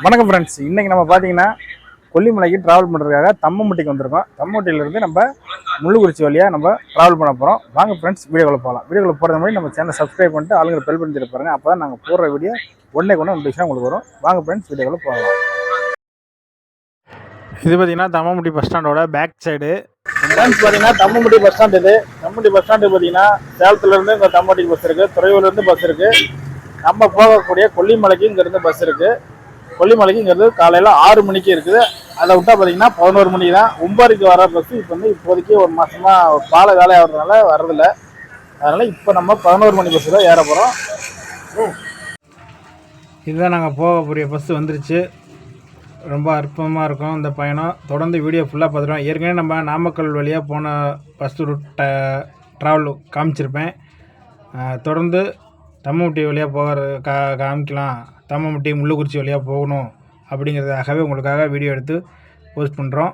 வணக்கம் ஃப்ரெண்ட்ஸ், இன்றைக்கி நம்ம பார்த்தீங்கன்னா கொல்லிமலைக்கு ட்ராவல் பண்ணுறதுக்காக தம்மம்பட்டிக்கு வந்திருக்கோம். தம்மம்பட்டியிலேருந்து நம்ம முள்ளுக்குறிச்சி வழியாக நம்ம ட்ராவல் பண்ண போகிறோம். வாங்க ஃப்ரெண்ட்ஸ், வீடியோக்குள்ள போகலாம். வீடியோக்குள்ள போகிறது மாதிரி நம்ம சேனலை சப்ஸ்கிரைப் பண்ணிட்டு ஆளுங்க பெல் பண்ணி பாருங்க. அப்போ தான் நாங்கள் போடுற வீடியோ உடனே நோட்டிஃபிகேஷன் உங்களுக்கு வரும். வாங்க ஃப்ரெண்ட்ஸ், வீடியோக்குள்ள போகலாம். இது பார்த்தீங்கன்னா தம்மம்பட்டி பஸ் ஸ்டாண்டோட பேக் சைடு. ஃப்ரெண்ட்ஸ் பார்த்தீங்கன்னா தம்மம்பட்டி பஸ் ஸ்டாண்ட். இது தம்மம்பட்டி பஸ் ஸ்டாண்டு பார்த்தீங்கன்னா சேலத்துலேருந்து இங்கே தம்மம்பட்டிக்கு பஸ் இருக்குது, துறையூர்லேருந்து பஸ் இருக்குது. நம்ம போகக்கூடிய கொல்லிமலைக்கு இங்கேருந்து பஸ் இருக்குது. கொல்லிமலைக்கு இங்கிறது காலையில் 6 மணிக்கு இருக்குது. அதை விட்டால் பார்த்தீங்கன்னா 11 மணிக்கு தான் 9க்கு வர பஸ். இப்போ வந்து இப்போதைக்கு ஒரு மாதமாக பாலை வேலை ஆகிறதுனால வர்றதில்லை. அதனால் இப்போ நம்ம 11 மணி பஸ்ஸு தான் ஏற போகிறோம். இதுதான் நாங்கள் போகக்கூடிய பஸ்ஸு வந்துருச்சு. ரொம்ப அற்புதமாக இருக்கும் இந்த பயணம். தொடர்ந்து வீடியோ ஃபுல்லாக பார்த்துருவோம். ஏற்கனவே நம்ம நாமக்கல் வழியாக போன பஸ் ரூட் ட்ராவல் காமிச்சிருப்பேன். தொடர்ந்து தம்மம்பட்டி வழியாக போகிற காமிக்கலாம். தம்மம்பட்டி முள்ளுக்குறிச்சி வழியாக போகணும் அப்படிங்கிறதுக்காகவே உங்களுக்காக வீடியோ எடுத்து போஸ்ட் பண்ணுறோம்.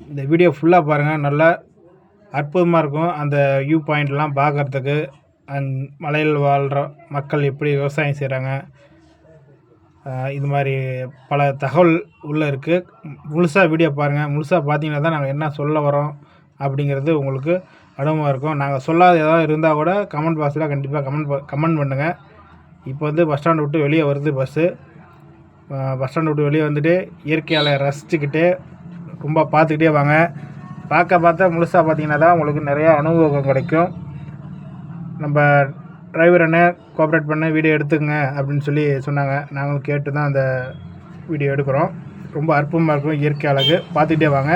இந்த வீடியோ ஃபுல்லாக பாருங்கள், நல்லா அற்புதமாக இருக்கும். அந்த வியூ பாயிண்ட்லாம் பார்க்குறதுக்கு, மலையில் வாழ்கிற மக்கள் எப்படி விவசாயம் செய்கிறாங்க, இது மாதிரி பல தகவல் உள்ளே இருக்குது. முழுசாக வீடியோ பாருங்கள். முழுசாக பார்த்தீங்கன்னா தான் நாங்கள் என்ன சொல்ல வரோம் அப்படிங்கிறது உங்களுக்கு அனுபவமாக இருக்கும். நாங்கள் சொல்லாத ஏதாவது இருந்தால் கூட கமெண்ட் பாக்ஸில் கண்டிப்பாக கமெண்ட் பண்ணுங்கள். இப்போ வந்து பஸ் ஸ்டாண்டு விட்டு வெளியே வருது பஸ்ஸு. பஸ் ஸ்டாண்டு விட்டு வெளியே வந்துட்டு இயற்கையால் ரசிச்சுக்கிட்டு ரொம்ப பார்த்துக்கிட்டே வாங்க. பார்த்தா முழுசாக பார்த்தீங்கன்னா தான் உங்களுக்கு நிறையா அனுபவம் கிடைக்கும். நம்ம டிரைவர் என்ன கோஆப்ரேட் பண்ண வீடியோ எடுத்துங்க அப்படின்னு சொல்லி சொன்னாங்க. நாங்களும் கேட்டு தான் அந்த வீடியோ எடுக்கிறோம். ரொம்ப அற்புதமாக இருக்கும், இயற்கை அழகு. பார்த்துக்கிட்டே வாங்க.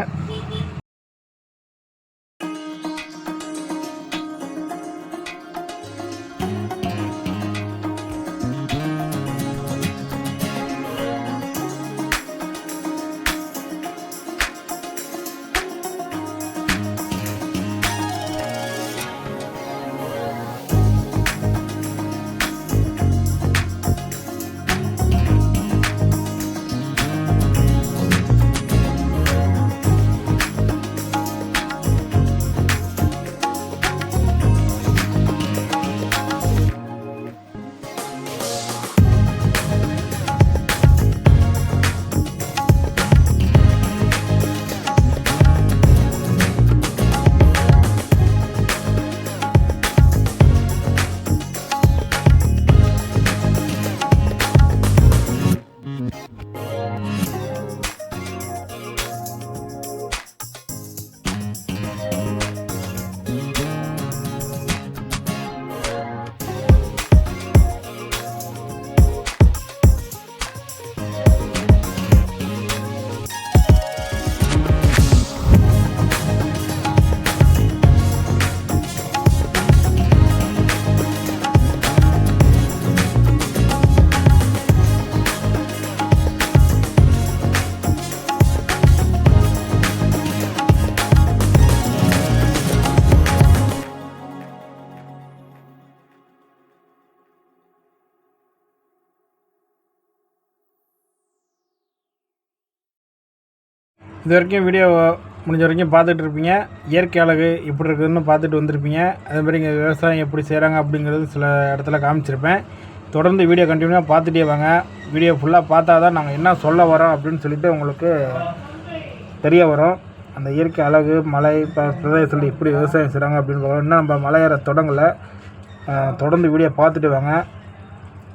இது வரைக்கும் வீடியோ முடிஞ்ச வரைக்கும் பார்த்துட்டு இருப்பீங்க. இயற்கை அழகு எப்படி இருக்குதுன்னு பார்த்துட்டு வந்திருப்பீங்க. அதேமாதிரி இங்கே விவசாயம் எப்படி செய்கிறாங்க அப்படிங்கிறது சில இடத்துல காமிச்சிருப்பேன். தொடர்ந்து வீடியோ கண்டினியூவாக பார்த்துட்டே வாங்க. வீடியோ ஃபுல்லாக பார்த்தா தான் நாங்கள் என்ன சொல்ல வரோம் அப்படின்னு சொல்லிட்டு உங்களுக்கு தெரிய வரும். அந்த இயற்கை அழகு, மலை பிரதேசத்தில் எப்படி விவசாயம் செய்கிறாங்க அப்படின்னு பார்க்கலாம். இன்னும் நம்ம மலையேற தொடங்கலை. தொடர்ந்து வீடியோ பார்த்துட்டு வாங்க.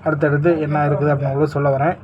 அடுத்தடுத்து என்ன இருக்குது அப்படின்னு உங்களுக்கு சொல்ல வரேன்.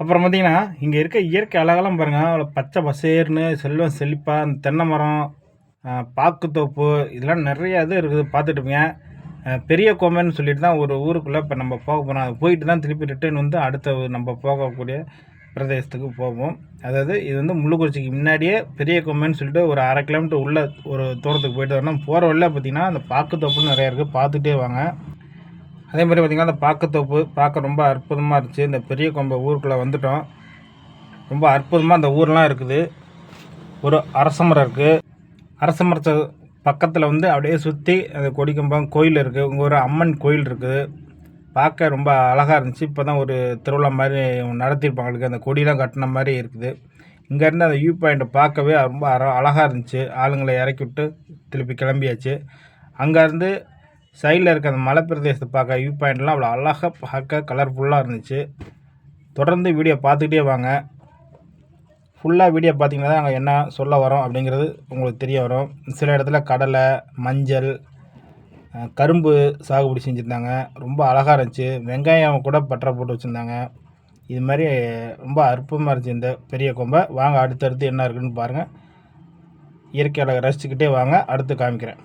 அப்புறம் பார்த்திங்கன்னா இங்கே இருக்க இயற்கை அழகெல்லாம் பாருங்கள், அவ்வளோ பச்சை பசேர்னு செல்வம் செழிப்பாக அந்த தென்னை மரம், பாக்குத்தோப்பு, இதெல்லாம் நிறைய இது இருக்குது பார்த்துட்டுருப்பீங்க. பெரிய கோம்பைன்னு சொல்லிட்டு தான் ஒரு ஊருக்குள்ளே இப்போ நம்ம போக போகிறோம். அது போயிட்டு தான் திருப்பி ரிட்டர்ன் வந்து அடுத்த நம்ம போகக்கூடிய பிரதேசத்துக்கு போவோம். அதாவது இது வந்து முள்ளுக்குறிச்சிக்கு முன்னாடியே பெரிய கொம்பைன்னு சொல்லிட்டு ஒரு 1/2 கிலோமீட்டர் உள்ள ஒரு தூரத்துக்கு போயிட்டு வரணும். போகிற வழியில் பார்த்திங்கன்னா அந்த பாக்குத்தோப்புன்னு நிறையா இருக்குது, பார்த்துட்டே வாங்க. அதே மாதிரி பார்த்திங்கன்னா அந்த பாக்குத்தோப்பு பார்க்க ரொம்ப அற்புதமாக இருந்துச்சு. இந்த பெரிய கொம்பை ஊருக்குள்ளே வந்துட்டோம். ரொம்ப அற்புதமாக அந்த ஊரெலாம் இருக்குது. ஒரு அரசமரம் இருக்குது. அரசமரத்தை பக்கத்தில் வந்து அப்படியே சுற்றி அந்த கொடிக்கம்பம் கோயில் இருக்குது. இங்கே ஒரு அம்மன் கோயில் இருக்குது. பார்க்க ரொம்ப அழகாக இருந்துச்சு. இப்போ தான் ஒரு திருவிழா மாதிரி நடத்தியிருப்பாங்களுக்கு, அந்த கொடியெலாம் கட்டின மாதிரி இருக்குது. இங்கேருந்து அந்த வியூ பாயிண்ட்டை பார்க்கவே ரொம்ப அழகாக இருந்துச்சு. ஆளுங்களை இறக்கி விட்டு திருப்பி கிளம்பியாச்சு. அங்கேருந்து சைடில் இருக்க அந்த மலை பிரதேசத்தை பார்க்க வியூ பாயிண்ட்லாம் அவ்வளோ அழகாக பார்க்க கலர்ஃபுல்லாக இருந்துச்சு. தொடர்ந்து வீடியோ பார்த்துக்கிட்டே வாங்க. ஃபுல்லாக வீடியோ பார்த்திங்கன்னா தான் நாங்கள் என்ன சொல்ல வரோம் அப்படிங்கிறது உங்களுக்கு தெரிய வரும். சில இடத்துல கடலை, மஞ்சள், கரும்பு சாகுபடி செஞ்சுருந்தாங்க. ரொம்ப அழகாக இருந்துச்சு. வெங்காயம் கூட பற்ற போட்டு வச்சுருந்தாங்க. இது மாதிரி ரொம்ப அற்புதமாக இருந்துச்சு இந்த பெரிய கொம்பை. வாங்க அடுத்தடுத்து என்ன இருக்குதுன்னு பாருங்கள். இயற்கையை ரசிச்சுக்கிட்டே வாங்க, அடுத்து காமிக்கிறேன்.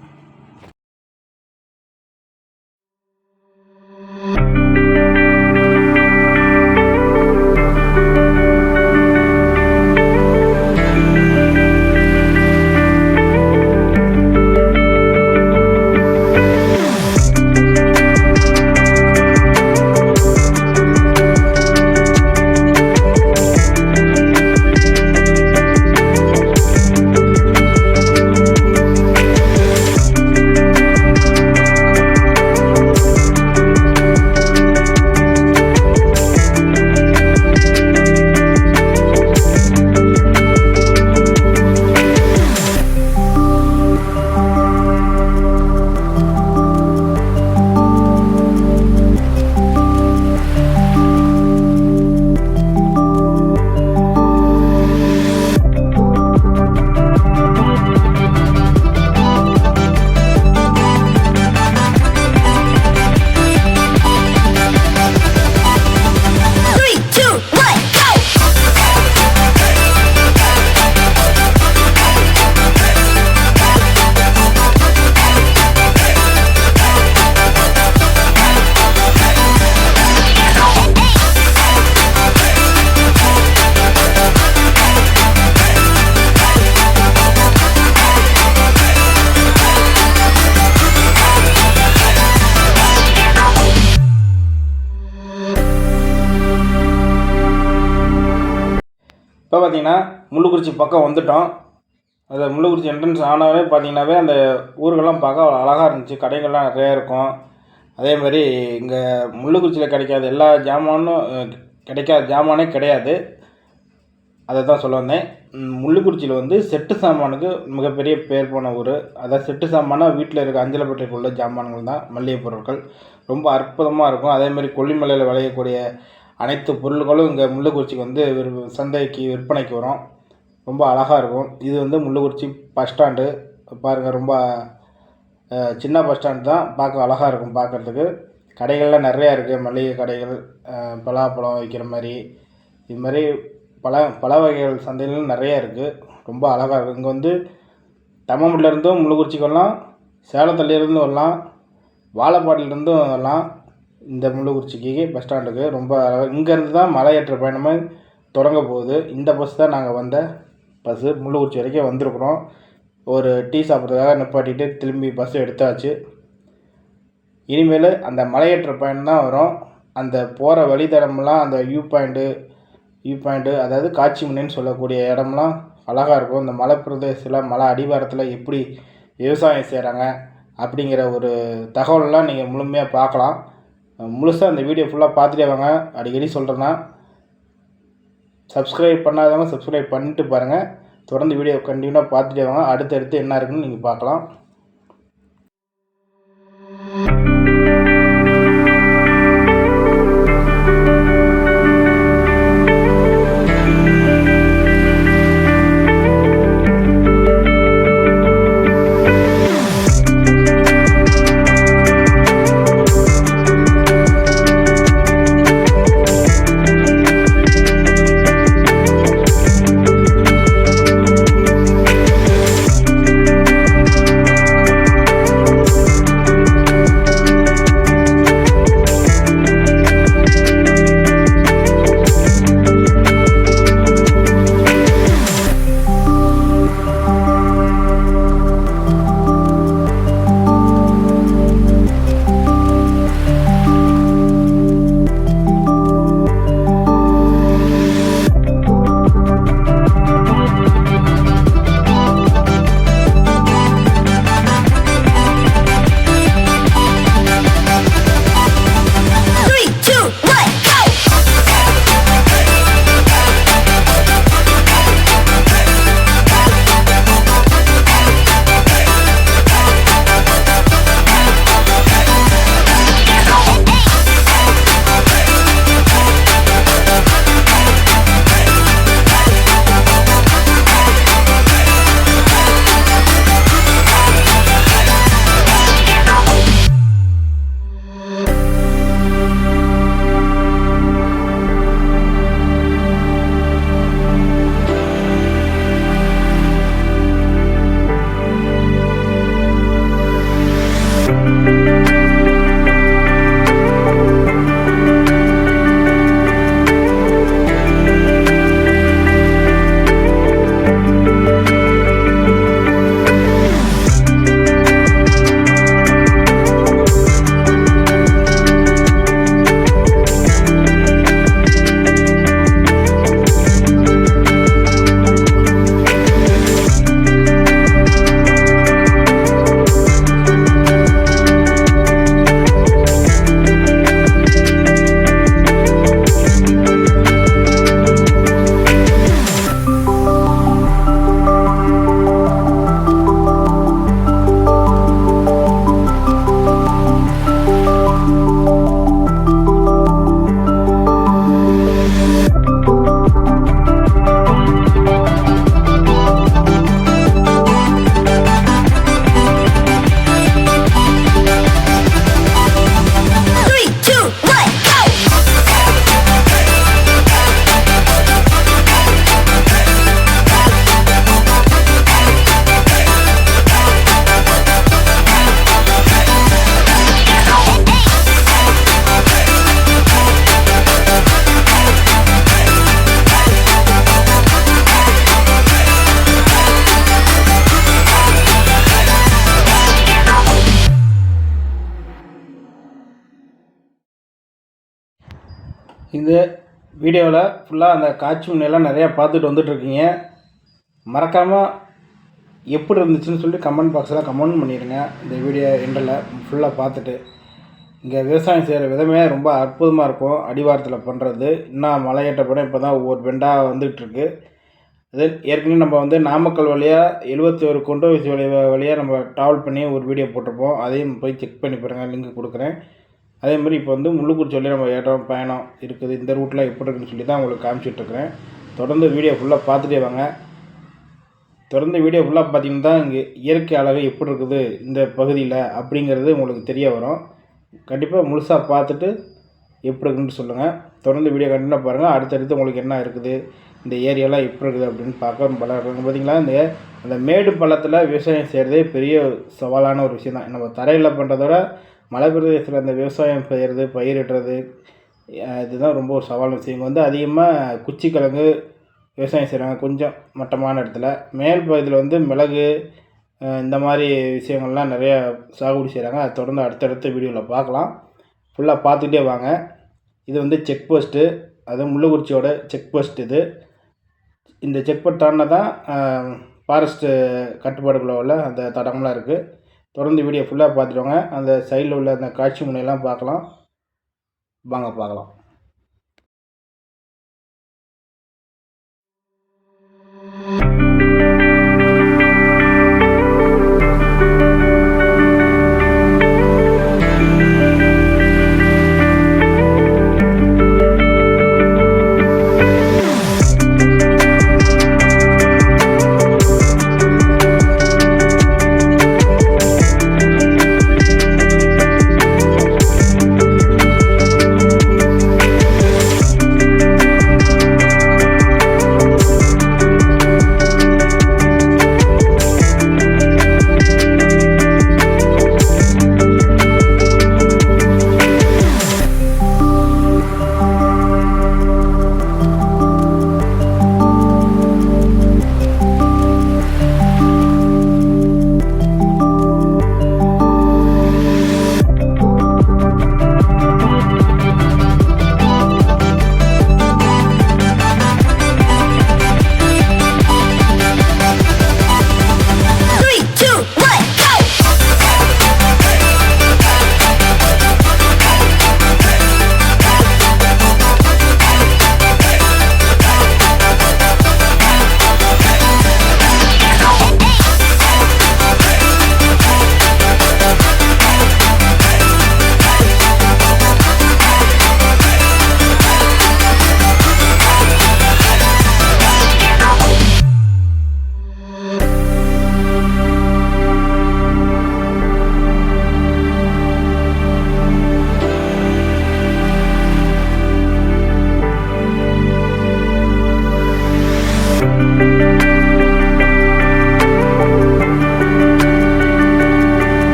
இப்போ பார்த்திங்கன்னா முள்ளுக்குறிச்சி பக்கம் வந்துவிட்டோம். அந்த முள்ளுக்குறிச்சி என்ட்ரன்ஸ் ஆனாவே பார்த்திங்கனாவே அந்த ஊர்களெலாம் பார்க்க அவ்வளோ அழகாக இருந்துச்சு. கடைகள்லாம் நிறையா இருக்கும். அதே மாதிரி இங்கே முள்ளுக்குறிச்சியில் கிடைக்காத எல்லா ஜாமானும் கிடைக்காத ஜாமானே கிடையாது. அதை தான் சொல்ல வந்தேன். முள்ளுக்குறிச்சியில் வந்து செட்டு சாமானுக்கு மிகப்பெரிய பேர் போன ஊர். அதாவது செட்டு சாமானாக வீட்டில் இருக்க அஞ்சலப்பட்டைக்கு உள்ள ஜாமான்கள் தான் மளிகை பொருட்கள். ரொம்ப அற்புதமாக இருக்கும். அதேமாதிரி கொல்லிமலையில் விளையக்கூடிய அனைத்து பொருட்களும் இங்கே முள்ளுக்குறிச்சிக்கு வந்து சந்தைக்கு விற்பனைக்கு வரும். ரொம்ப அழகாக இருக்கும். இது வந்து முள்ளுக்குறிச்சி பஸ் ஸ்டாண்டு பாருங்கள். ரொம்ப சின்ன பஸ் ஸ்டாண்டு தான், பார்க்க அழகாக இருக்கும் பார்க்குறதுக்கு. கடைகள்லாம் நிறையா இருக்குது. மளிகை கடைகள், பலாப்பழம் விற்கிற மாதிரி, இது மாதிரி பல வகைகள் சந்தைகளும் நிறையா இருக்குது. ரொம்ப அழகாக இருக்கும். இங்கே வந்து தம்மம்பட்டிலேருந்தும் முள்ளுக்குறிச்சிக்கு வரலாம், சேலத்துலேருந்தும் வரலாம், வாழப்பாடியிலேருந்தும் வரலாம். இந்த முள்ளுக்குறிச்சிக்கு பஸ் ஸ்டாண்டுக்கு ரொம்ப இங்கேருந்து தான் மலையேற்ற பயணமே தொடங்க போகுது. இந்த பஸ் தான் நாங்கள் வந்த பஸ்ஸு. முள்ளுக்குறிச்சி வரைக்கும் வந்திருக்குறோம். ஒரு டீ சாப்பிட்றதுக்காக நிப்பாட்டிட்டு திரும்பி பஸ் எடுத்தாச்சு. இனிமேல் அந்த மலையேற்ற பயணம் தான் வரும். அந்த போகிற வழித்தடமெல்லாம் அந்த வியூ பாயிண்ட்டு அதாவது காட்சி முனைன்னு சொல்லக்கூடிய இடம்லாம் அழகாக இருக்கும். இந்த மலை பிரதேசத்தில் மலை அடிவாரத்தில் எப்படி விவசாயம் செய்கிறாங்க அப்படிங்கிற ஒரு தகவலெலாம் நீங்கள் முழுமையாக பார்க்கலாம். முழுசாக இந்த வீடியோ ஃபுல்லாக பார்த்துட்டே வாங்க. அடிக்கடி சொல்கிறேன்னா சப்ஸ்கிரைப் பண்ணாதவங்க சப்ஸ்கிரைப் பண்ணிட்டு பாருங்கள். தொடர்ந்து வீடியோ கண்டினியூவாக பார்த்துட்டே வாங்க. அடுத்தடுத்து என்ன இருக்குன்னு நீங்கள் பார்க்கலாம். இந்த வீடியோவில் ஃபுல்லாக அந்த காட்சி முன்னெல்லாம் நிறையா பார்த்துட்டு வந்துட்டுருக்கீங்க. மறக்காமல் எப்படி இருந்துச்சுன்னு சொல்லி கமெண்ட் பாக்ஸில் கமெண்ட் பண்ணிடுங்க. இந்த வீடியோ எண்டில் ஃபுல்லாக பார்த்துட்டு இங்கே விவசாயம் செய்கிற விதமே ரொம்ப அற்புதமாக இருக்கும். அடிவாரத்தில் பண்ணுறது இன்னும் மலையேற்றப்படம் இப்போ தான் ஒவ்வொரு பெண்டாக வந்துகிட்ருக்கு. அது ஏற்கனவே நம்ம நாமக்கல் வழியாக 71 கொண்டு வழியாக நம்ம ட்ராவல் பண்ணி ஒரு வீடியோ போட்டிருப்போம். அதையும் போய் செக் பண்ணி பாருங்கள், லிங்க் கொடுக்குறேன். அதேமாதிரி இப்போ முள்ளுக்குறிச்சி வழியாக நம்ம ஏற்றம் பயணம் இருக்குது. இந்த ரூட்டில் எப்படி இருக்குன்னு சொல்லி தான் உங்களுக்கு காமிச்சிட்ருக்கிறேன். தொடர்ந்து வீடியோ ஃபுல்லாக பார்த்துட்டே வாங்க. தொடர்ந்து வீடியோ ஃபுல்லாக பார்த்தீங்கன்னா தான் இங்கே இயற்கை அழகு எப்படி இருக்குது இந்த பகுதியில் அப்படிங்கிறது உங்களுக்கு தெரிய வரும். கண்டிப்பாக முழுசாக பார்த்துட்டு எப்படி இருக்குன்னு சொல்லுங்கள். தொடர்ந்து வீடியோ கண்டிப்பாக பாருங்கள். அடுத்தடுத்து உங்களுக்கு என்ன இருக்குது, இந்த ஏரியாலாம் எப்படி இருக்குது அப்படின்னு பார்க்க பல இருக்குது. பார்த்திங்களா, அந்த மேடு பள்ளத்தில் விவசாயம் செய்கிறதே பெரிய சவாலான ஒரு விஷயம் தான். நம்ம தரையில் பண்ணுறதோட மலை பிரதேசத்தில் அந்த விவசாயம் செய்கிறது, பயிரிடுறது, இதுதான் ரொம்ப ஒரு சவாலான விஷயம். இங்கே அதிகமாக குச்சிக்கிழங்கு விவசாயம் செய்கிறாங்க, கொஞ்சம் மட்டமான இடத்துல. மேல் பகுதியில் மிளகு இந்த மாதிரி விஷயங்கள்லாம் நிறையா சாகுபடி செய்கிறாங்க. அதை தொடர்ந்து அடுத்தடுத்த வீடியோவில் பார்க்கலாம். ஃபுல்லாக பார்த்துக்கிட்டே வாங்க. இது செக் போஸ்ட்டு, அது முள்ளுக்குறிச்சியோட செக் போஸ்ட். இந்த செக் போஸ்ட் தாண்டினா தான் ஃபாரஸ்ட்டு கட்டுப்பாடுக்குள்ள உள்ள அந்த தடங்கள்லாம் இருக்குது. தொடர்ந்து வீடியோ ஃபுல்லாக பார்த்துடுவாங்க. அந்த சைடில் உள்ள அந்த காட்சி முனையெல்லாம் பார்க்கலாம். வாங்க பார்க்கலாம்.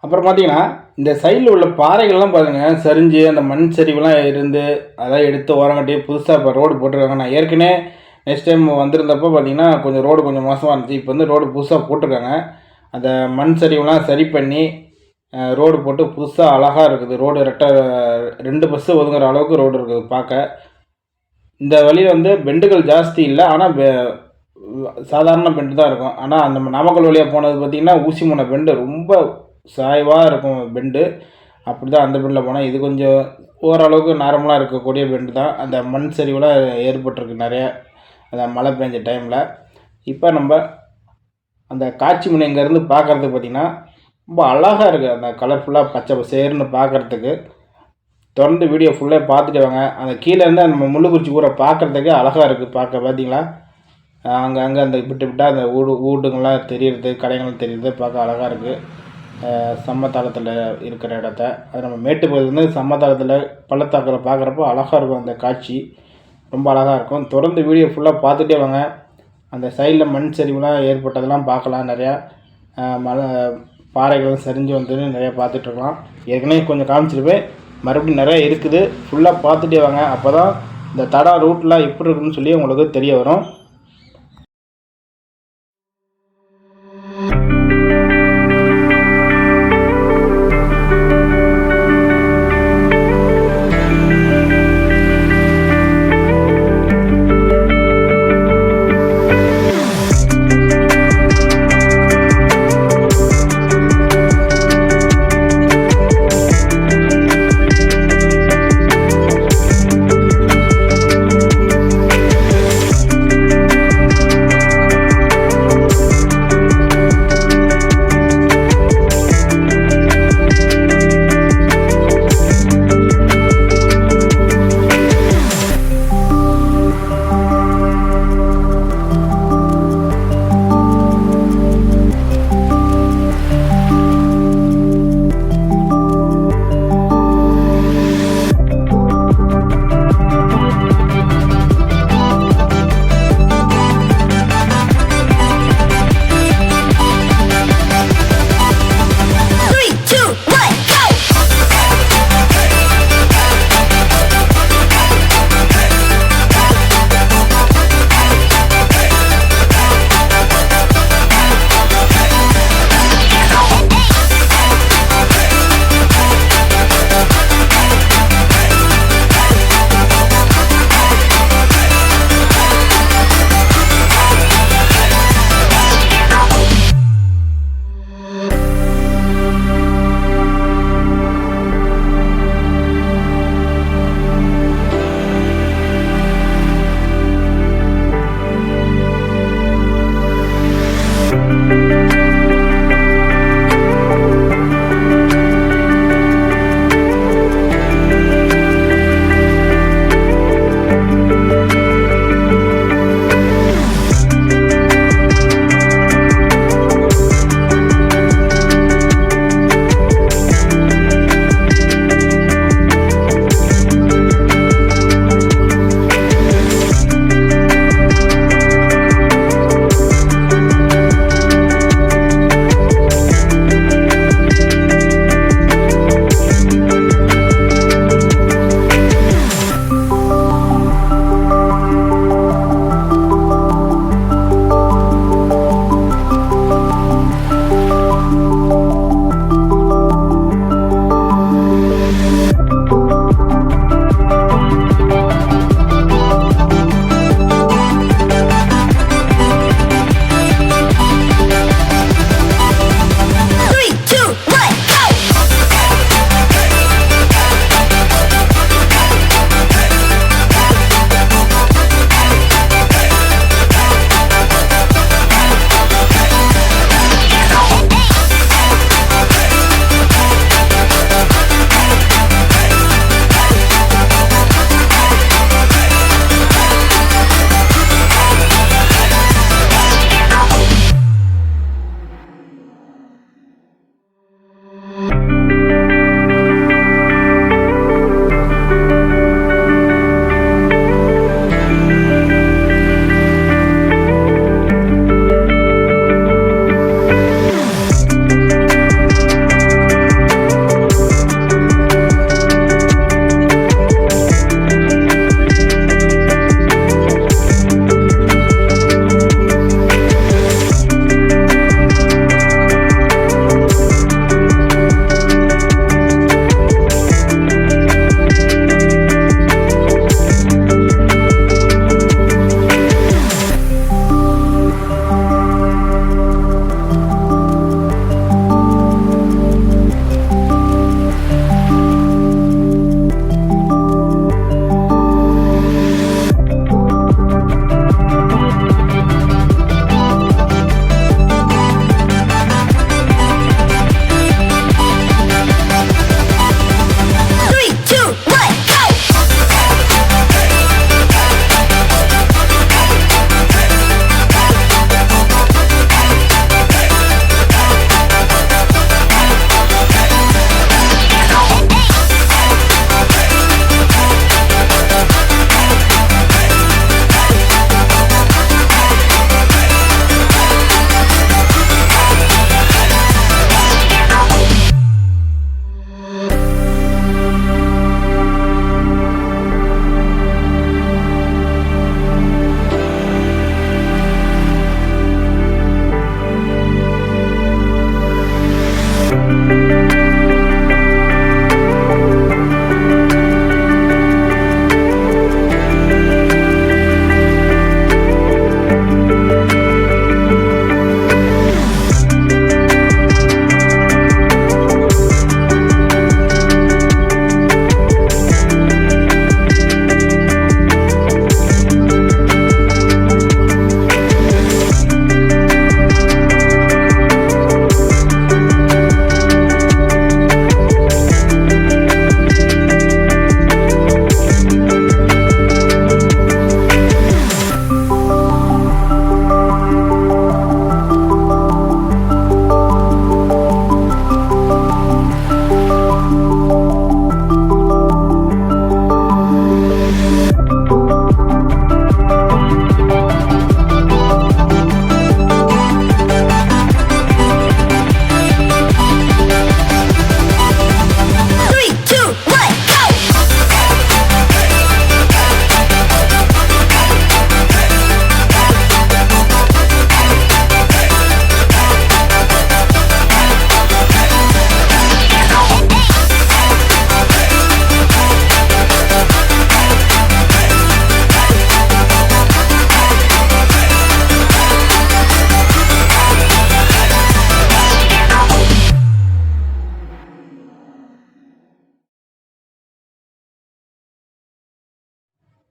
அப்புறம் பார்த்தீங்கன்னா இந்த சைடில் உள்ள பாறைகள்லாம் பாருங்கள் சரிஞ்சு அந்த மண் சரிவுலாம் இருந்து அதெல்லாம் எடுத்து ஓரங்கட்டி புதுசாக இப்போ ரோடு போட்டிருக்காங்க. நான் ஏற்கனவே நெக்ஸ்ட் டைம் வந்திருந்தப்போ பார்த்தீங்கன்னா கொஞ்சம் ரோடு கொஞ்சம் மோசமாக இருந்துச்சு. இப்போ வந்து ரோடு புதுசாக போட்டிருக்காங்க. அந்த மண் சரிவுலாம் சரி பண்ணி ரோடு போட்டு புதுசாக அழகாக இருக்குது. ரோடு 2 பஸ்ஸு ஒதுங்குற அளவுக்கு ரோடு இருக்குது பார்க்க. இந்த வழியில் வந்து பெண்டுகள் ஜாஸ்தி இல்லை, ஆனால் சாதாரண பெண்டு தான் இருக்கும். ஆனால் அந்த நாமக்கல் வழியாக போனது பார்த்திங்கன்னா ஊசி முனை பெண்டு ரொம்ப சாய்வாக இருக்கும் பெண்டு. அப்படி தான் அந்த பெண்டில் போனேன். இது கொஞ்சம் ஓரளவுக்கு நார்மலாக இருக்கக்கூடிய பெண்டு தான். அந்த மண் சரிவுலாம் ஏற்பட்டிருக்கு நிறைய அந்த மழை பெஞ்ச டைமில். இப்போ நம்ம அந்த காட்சி முனை இங்கேருந்து பார்க்குறதுக்கு பார்த்திங்கன்னா ரொம்ப அழகாக இருக்குது. அந்த கலர்ஃபுல்லாக பச்சை பசேர்னு பார்க்குறதுக்கு. தொடர்ந்து வீடியோ ஃபுல்லாக பார்த்துட்டு வாங்க. அந்த கீழே இருந்து நம்ம முள்ளுக்குறிச்சி ஊரை பார்க்குறதுக்கு அழகாக இருக்குது. பார்க்க பார்த்தீங்களா அங்கங்கே அந்த விட்டால் அந்த வீடுங்கள்லாம் தெரியுறது, கடைகள்லாம் தெரியுறது, பார்க்க அழகாக இருக்குது. சம்மத்தளத்தில் இருக்கிற இடத்த அது நம்ம மேட்டுப்பகுதியிலேருந்து சம்மத்தளத்தில் பள்ளத்தாக்கில் பார்க்குறப்போ அழகாக இருக்கும். அந்த காட்சி ரொம்ப அழகாக இருக்கும். தொடர்ந்து வீடியோ ஃபுல்லாக பார்த்துட்டே வாங்க. அந்த சைடில் மண் சரிவுலாம் ஏற்பட்டதெல்லாம் பார்க்கலாம். நிறையா மலை பாறைகள் சரிஞ்சு வந்து நிறையா பார்த்துட்ருக்கலாம். ஏற்கனவே கொஞ்சம் காமிச்சிருப்பேன், மறுபடியும் நிறையா இருக்குது. ஃபுல்லாக பார்த்துட்டே வாங்க. அப்போ தான் இந்த தடம் ரூட்லாம் எப்படி இருக்குன்னு சொல்லி உங்களுக்கு தெரிய வரும்.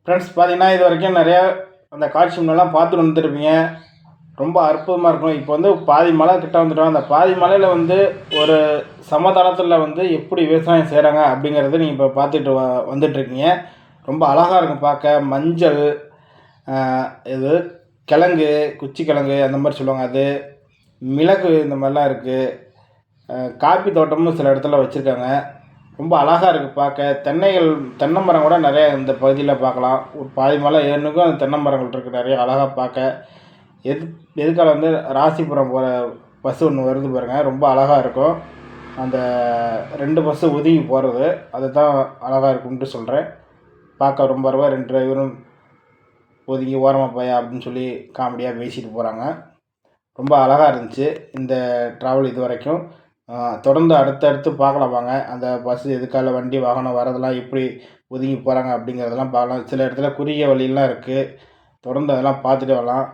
ஃப்ரெண்ட்ஸ் பார்த்தீங்கன்னா இது வரைக்கும் நிறையா அந்த காட்சி முன்னெல்லாம் பார்த்துட்டு வந்துருப்பீங்க. ரொம்ப அற்புதமாக இருக்கும். இப்போ வந்து பாதி மலை கிட்ட வந்துட்டோம். அந்த பாதி மலையில் வந்து ஒரு சமதளத்தில் வந்து எப்படி விவசாயம் செய்கிறாங்க அப்படிங்கிறத நீங்கள் இப்போ பார்த்துட்டு வந்துட்டுருக்கீங்க. ரொம்ப அழகாக இருக்கும் பார்க்க. மஞ்சள், இது கிழங்கு, குச்சி கிழங்கு அந்த மாதிரி சொல்லுவாங்க, அது மிளகு இந்த மாதிரிலாம் இருக்குது. காப்பி தோட்டமும் சில இடத்துல வச்சுருக்காங்க. ரொம்ப அழகாக இருக்குது பார்க்க. தென்னை மரம் கூட நிறைய இந்த பகுதியில் பார்க்கலாம். ஒரு பாதி மலை ஏறனுக்கும் அந்த தென்னை மரங்கள் இருக்குது நிறைய, அழகாக பார்க்க. எதுக்கால வந்து ராசிபுரம் போகிற பஸ்ஸு ஒன்று வருது பாருங்கள், ரொம்ப அழகாக இருக்கும். அந்த 2 பஸ்ஸு ஒதுங்கி போகிறது அதுதான் அழகாக இருக்குன்ட்டு சொல்கிறேன். பார்க்க ரொம்ப 2 டிரைவரும் ஒதுங்கி ஓரமாக போயா அப்படின்னு சொல்லி காமெடியாக பேசிட்டு போகிறாங்க. ரொம்ப அழகாக இருந்துச்சு இந்த ட்ராவல் இது வரைக்கும். தொடர்ந்து அடுத்தடுத்து பார்க்கலாம் வாங்க. அந்த பஸ்ஸு எதுக்கால வண்டி வாகனம் வரதெல்லாம் எப்படி ஒதுங்கி போகிறாங்க அப்படிங்கிறதெல்லாம் பார்க்கலாம். சில இடத்துல குறுகிய வழியெல்லாம் இருக்குது, தொடர்ந்து அதெல்லாம் பார்த்துட்டு வரலாம்.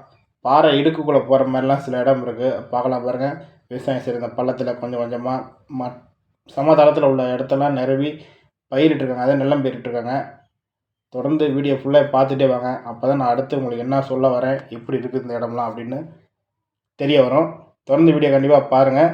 பாறை இடுக்குள்ளே போகிற மாதிரிலாம் சில இடம் இருக்குது, பார்க்கலாம் பாருங்கள். விவசாயம் செய்கிற இந்த பள்ளத்தில் கொஞ்சம் கொஞ்சமாக சமதளத்தில் உள்ள இடத்தெல்லாம் நிரவி பயிரிட்டுருக்காங்க, அதை நிலம் பயிரிட்டுருக்காங்க. தொடர்ந்து வீடியோ ஃபுல்லாக பார்த்துட்டே வாங்க. அப்போ தான் நான் அடுத்து உங்களுக்கு என்ன சொல்ல வரேன், எப்படி இருக்குது இந்த இடம்லாம் அப்படின்னு தெரிய வரும். தொடர்ந்து வீடியோ கண்டிப்பாக பாருங்கள்.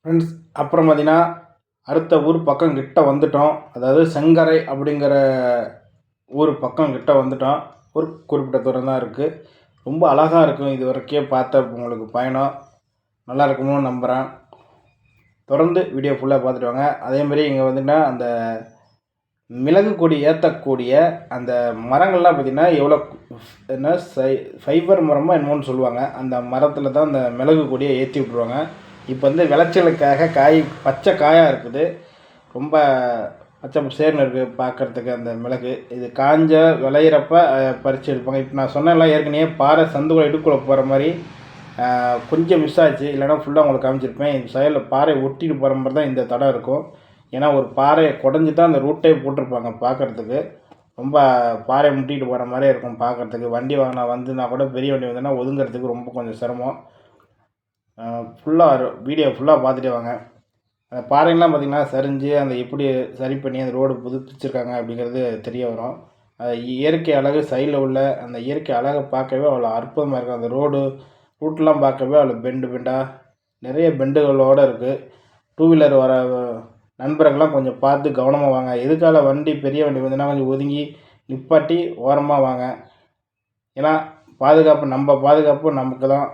ஃப்ரெண்ட்ஸ், அப்புறம் பார்த்தீங்கன்னா அடுத்த ஊர் பக்கம் கிட்ட வந்துட்டோம். அதாவது செங்கரை அப்படிங்கிற ஊர் பக்கம் கிட்ட வந்துட்டோம். ஒரு குறிப்பிட்ட தூரம் தான் இருக்குது. ரொம்ப அழகாக இருக்கும். இது வரைக்கும் பார்த்த உங்களுக்கு பயணம் நல்லா இருக்குமோன்னு நம்புகிறேன். தொடர்ந்து வீடியோ ஃபுல்லாக பார்த்துட்டு வாங்க. அதேமாதிரி இங்கே வந்துன்னா அந்த மிளகு கொடி ஏற்றக்கூடிய அந்த மரங்கள்லாம் பார்த்திங்கன்னா எவ்வளோ என்ன ஃபைபர் மரமாக என்னமோன்னு சொல்லுவாங்க. அந்த மரத்தில் தான் அந்த மிளகு கொடியை ஏற்றி விட்ருவாங்க. இப்போ வந்து விளைச்சலுக்காக பச்சை காயாக இருக்குது. ரொம்ப பச்சை பசேர்னு இருக்குது பார்க்குறதுக்கு அந்த மிளகு. இது காஞ்ச விளையிறப்ப பறித்து எடுப்பாங்க. இப்போ நான் சொன்னேன்லாம் ஏற்கனவே பாறை சந்துக்குள்ள இடுக்குள்ளே போகிற மாதிரி கொஞ்சம் மிஸ் ஆச்சு. இல்லைனா ஃபுல்லாக உங்களுக்கு காமிச்சிருப்பேன். இந்த சைடில் பாறை ஒட்டிட்டு போகிற மாதிரி தான் இந்த தடம் இருக்கும். ஏன்னா ஒரு பாறையை குடஞ்சி தான் அந்த ரூட்டே போட்டிருப்பாங்க பார்க்குறதுக்கு. ரொம்ப பாறையை முட்டிகிட்டு போகிற மாதிரியே இருக்கும் பார்க்குறதுக்கு. வண்டி வாங்கினா வந்துன்னா கூட பெரிய வண்டி வந்ததுன்னா ஒதுங்கிறதுக்கு ரொம்ப கொஞ்சம் சிரமம். ஃபுல்லாக வீடியோ ஃபுல்லாக பார்த்துட்டே வாங்க. அந்த பாறைங்கள்லாம் பார்த்திங்கன்னா சரிஞ்சு அந்த எப்படி சரி பண்ணி அந்த ரோடு புதுப்பிச்சிருக்காங்க அப்படிங்கிறது தெரிய வரும். இயற்கை அழகு சைடில் உள்ள அந்த இயற்கை அழகை பார்க்கவே அவ்வளோ அற்புதமாக இருக்கும். அந்த ரூட்லாம் பார்க்கவே அவ்வளோ பெண்டாக நிறைய பெண்டுகளோடு இருக்குது. டூ வீலர் வர நண்பர்கள்லாம் கொஞ்சம் பார்த்து கவனமாக வாங்க. எதுக்கால வண்டி பெரிய வண்டி வந்துன்னா கொஞ்சம் ஒதுங்கி நிப்பாட்டி ஓரமாக வாங்க. ஏன்னா நம்ம பாதுகாப்பு நமக்கு தான்.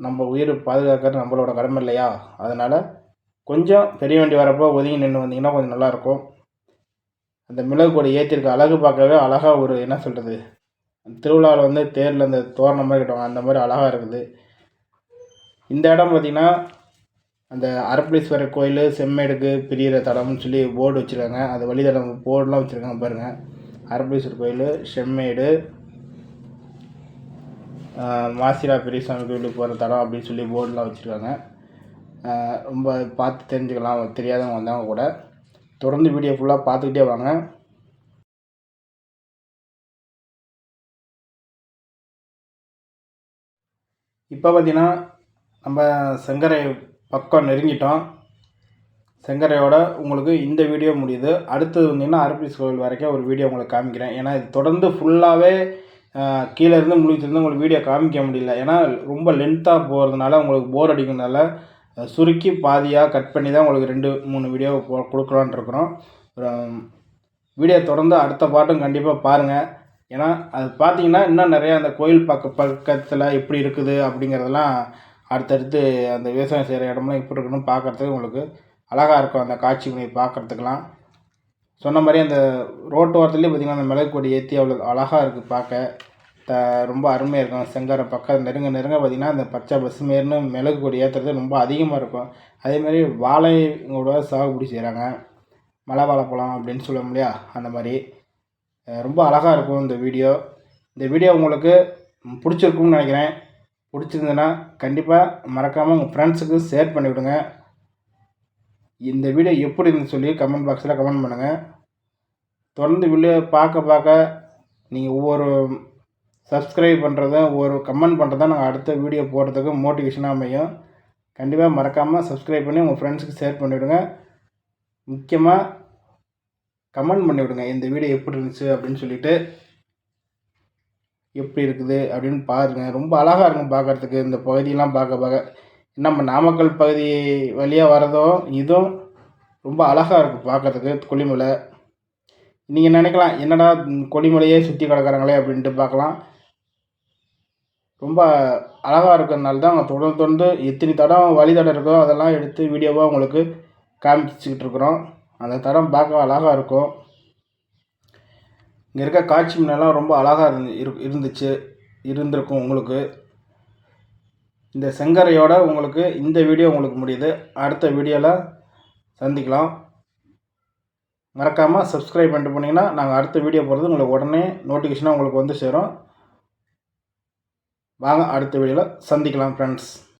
நம்ம உயிர் பாதுகாக்கிறது நம்மளோட கடமை இல்லையா? அதனால் கொஞ்சம் பெரிய வண்டி வரப்போ ஒதுங்கி நின்று வந்தீங்கன்னா கொஞ்சம் நல்லாயிருக்கும். அந்த மிளகு கொடி ஏற்றிருக்க அழகு பார்க்கவே அழகாக ஒரு என்ன சொல்கிறது, திருவிழாவில் வந்து தேரில் அந்த தோரணம் மாதிரி கட்டுவாங்க, அந்த மாதிரி அழகாக இருக்குது. இந்த இடம் பார்த்திங்கன்னா அந்த அரப்பளீஸ்வரர் கோயில் செம்மேடுக்கு பிரிகிற தடம்னு சொல்லி போர்டு வச்சுருக்காங்க. அது வழித்தடம் போர்டெலாம் வச்சுருக்காங்க பாருங்கள். அரப்பளீஸ்வரர் கோயில், செம்மேடு, மாசிலா பெரியசாமி கோயிலுக்கு போகிற தடம் அப்படின்னு சொல்லி போர்டெலாம் வச்சுருக்காங்க. ரொம்ப பார்த்து தெரிஞ்சுக்கலாம் தெரியாதவங்க வந்தவங்க கூட. தொடர்ந்து வீடியோ ஃபுல்லாக பார்த்துக்கிட்டே வாங்க. இப்போ பார்த்திங்கன்னா நம்ம செங்கரை பக்கம் நெருங்கிட்டோம். செங்கரையோட உங்களுக்கு இந்த வீடியோ முடியுது. அடுத்தது வந்தீங்கன்னா அரப்பளீஸ் கோயில் வரைக்கும் ஒரு வீடியோ உங்களுக்கு காமிக்கிறேன். ஏன்னா இது தொடர்ந்து ஃபுல்லாகவே கீழே இருந்து முடிச்சிருந்து உங்களுக்கு வீடியோ காமிக்க முடியல. ஏன்னா ரொம்ப லென்த்தாக போகிறதுனால உங்களுக்கு போர் அடிக்கிறதுனால சுருக்கி பாதியாக கட் பண்ணி தான் உங்களுக்கு 2-3 வீடியோ கொடுக்கலான்னு இருக்கிறோம். வீடியோ தொடர்ந்து அடுத்த பாட்டும் கண்டிப்பாக பாருங்கள். ஏன்னா அது பார்த்தீங்கன்னா இன்னும் நிறையா அந்த கோயில் பக்கத்தில் எப்படி இருக்குது அப்படிங்கிறதெல்லாம் அடுத்தடுத்து அந்த விவசாயம் செய்கிற இடம்லாம் எப்படி இருக்குன்னு பார்க்குறதுக்கு உங்களுக்கு அழகாக இருக்கும். அந்த காட்சி பார்க்குறதுக்கெலாம் சொன்ன மாதிரி அந்த ரோட்டு ஓரத்துலேயே பார்த்திங்கன்னா அந்த மிளகு கொடி ஏற்றி அவ்வளோ அழகாக இருக்குது பார்க்க. ரொம்ப அருமையாக இருக்கும். செங்கரை பக்கம் நெருங்க பார்த்திங்கன்னா அந்த பச்சை பசுமேர்னு மிளகு கொடி ஏற்றுறது ரொம்ப அதிகமாக இருக்கும். அதேமாதிரி வாழைங்களோட சாகுபடி செய்கிறாங்க. மலை வாழைப்பழம் அப்படின்னு சொல்லுவோம் இல்லையா, அந்த மாதிரி ரொம்ப அழகாக இருக்கும் இந்த வீடியோ உங்களுக்கு பிடிச்சிருக்கும்னு நினைக்கிறேன். பிடிச்சிருந்ததுன்னா கண்டிப்பாக மறக்காமல் உங்கள் ஃப்ரெண்ட்ஸுக்கு ஷேர் பண்ணிவிடுங்க. இந்த வீடியோ எப்படி இருந்துன்னு சொல்லி கமெண்ட் பாக்ஸில் கமெண்ட் பண்ணுங்கள். தொடர்ந்து வீடியோ பார்க்க நீங்கள் ஒவ்வொரு சப்ஸ்கிரைப் பண்ணுறதும் ஒவ்வொரு கமெண்ட் பண்ணுறதும் நாங்கள் அடுத்த வீடியோ போடுறதுக்கு மோட்டிவேஷனாக அமையும். கண்டிப்பாக மறக்காமல் சப்ஸ்கிரைப் பண்ணி உங்கள் ஃப்ரெண்ட்ஸுக்கு ஷேர் பண்ணிவிடுங்க. முக்கியமாக கமெண்ட் பண்ணிவிடுங்க இந்த வீடியோ எப்படி இருந்துச்சு அப்படின்னு சொல்லிவிட்டு, எப்படி இருக்குது அப்படின்னு பாருங்கள். ரொம்ப அழகாக இருக்கும் பார்க்குறதுக்கு. இந்த பகுதியெலாம் பார்க்க நம்ம நாமக்கல் பகுதி வழியாக வரதும் இதுவும் ரொம்ப அழகாக இருக்கும் பார்க்குறதுக்கு. கொல்லிமலை நீங்கள் நினைக்கலாம் என்னடா கொல்லிமலையே சுற்றி கிடக்குறாங்களே அப்படின்ட்டு பார்க்கலாம். ரொம்ப அழகாக இருக்கிறதுனால தான் அவங்க தொடர்ந்து எத்தனை தடம் வழித்தடம் இருக்கோ அதெல்லாம் எடுத்து வீடியோவாக உங்களுக்கு காமிச்சிக்கிட்டு இருக்கிறோம். அந்த தடம் பார்க்க அழகாக இருக்கும். இங்கே இருக்க காட்சி முன்னெல்லாம் ரொம்ப அழகாக இருந்திருக்கும் உங்களுக்கு. இந்த செங்கரையோட உங்களுக்கு இந்த வீடியோ உங்களுக்கு முடியுது. அடுத்த வீடியோவில் சந்திக்கலாம். மறக்காமல் சப்ஸ்கிரைப் பண்ணிட்டு போனீங்கன்னா நாங்கள் அடுத்த வீடியோ போடுறது உங்களுக்கு உடனே நோட்டிஃபிகேஷனாக உங்களுக்கு வந்து சேரும். வாங்க அடுத்த வீடியோவில் சந்திக்கலாம் ஃப்ரெண்ட்ஸ்.